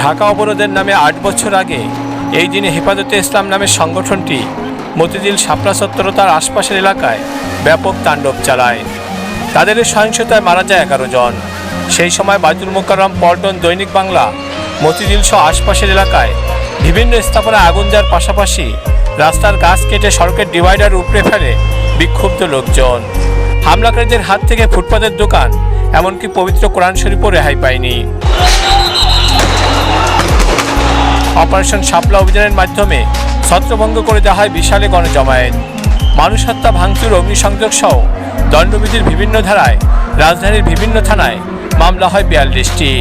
ঢাকা অবরোধের নামে ৮ বছর আগে এই দিনে হেফাজতে ইসলাম নামের সংগঠনটি মতিঝিল শাপলা চত্বর তার আশপাশের এলাকায় ব্যাপক তাণ্ডব চালায়। তাদের এই সহিংসতায় মারা যায় 11 জন। সেই সময় বায়তুল মোকাররম, পল্টন, দৈনিক বাংলা, মতিঝিল সহ আশপাশের এলাকায় বিভিন্ন স্থাপনায় আগুন দেওয়ার পাশাপাশি রাস্তার গাছ কেটে সড়কের ডিভাইডার উপড়ে ফেলে বিক্ষুব্ধ লোকজন। হামলাকারীদের হাত থেকে ফুটপাতের দোকান, এমনকি পবিত্র কোরআন শরীফও রেহাই পায়নি। অপারেশন শাপলা অভিযানের মাধ্যমে ছত্রভঙ্গ করে দেওয়া হয় বিশাল গণজমায়েত। মানুষ হত্যা, ভাঙচুর, অগ্নিসংযোগ সহ দণ্ডবিধির বিভিন্ন ধারায় রাজধানীর বিভিন্ন থানায় মামলা হয় 42টি।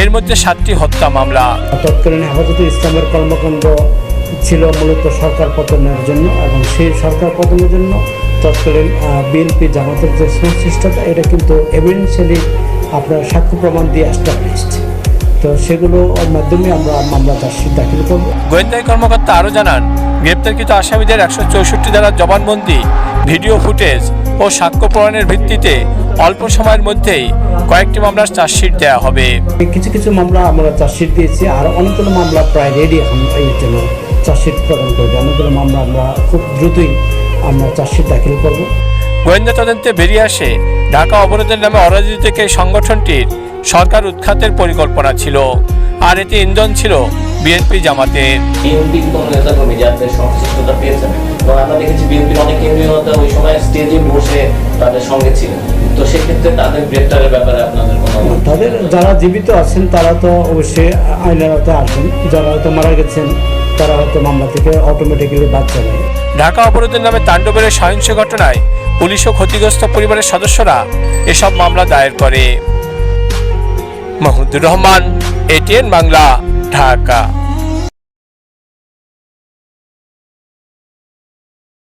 এর মধ্যে 7টি হত্যা মামলা। তৎকালীন হেফাজতে ইসলামের কর্মকাণ্ড ছিল মূলত সরকার পতনের জন্য, এবং সেই সরকার পতনের জন্য তৎকালীন বিএনপি জামাতের যে সংশ্লিষ্টতা, এটা কিন্তু এভিডেন্সিয়ালি আপনার সাক্ষ্য প্রমাণ দিয়ে এস্টাবলিশড। তো সেগুলোর মাধ্যমে আমরা মামলা চার্জশিট দাখিল করব। গোয়েন্দা কর্মকর্তা আরও জানান, গ্রেপ্তারকৃত আসামিদের 164 ধারার জবানবন্দি, ভিডিও ফুটেজ ও সাক্ষ্য প্রমাণের ভিত্তিতে অল্প সময়ের মধ্যেই কয়েকটি মামলার চার্জশিট দেওয়া হবে। কিছু কিছু মামলা আমরা চার্জশিট দিয়েছি, আর অনেকগুলো মামলা প্রায় রেডি এখন এই জন্য চার্জশিট প্রদান করবে। অনেকগুলো মামলা আমরা খুব দ্রুতই আমরা চার্জশিট দাখিল করব। গোয়েন্দা তদন্তে বেরিয়ে আসে, ঢাকা অবরোধের নামে অরাজনীতি থেকে এই সংগঠনটির সরকার উৎখাতের পরিকল্পনা ছিল, আর এতে ইন্ধন ছিল বিএনপি জামাতের। বিএনপি কোন নেতাকর্মী যাদের সংশ্লিষ্টতা পেয়েছেন, এবং আমরা দেখেছি বিএনপির অনেক কেন্দ্রীয় নেতা ওই সময় স্টেজে বসে তাদের সঙ্গে ছিলেন। তো সেক্ষেত্রে তাদের গ্রেপ্তারের ব্যাপারে আপনাদের কোনো? তাদের যারা জীবিত আছেন তারা তো অবশ্যই আইনের আওতায় আসবেন, যারা হয়তো মারা গেছেন তারা হয়তো মামলা থেকে অটোমেটিক্যালি বাদ যাবে। ঢাকা অবরোধের নামে তাণ্ডবের সহিংস ঘটনায় পুলিশ ও ক্ষতিগ্রস্ত পরিবারের সদস্যরা এসব মামলা দায়ের করে। মাহমুদুর রহমান, এটিএন বাংলা, ঢাকা।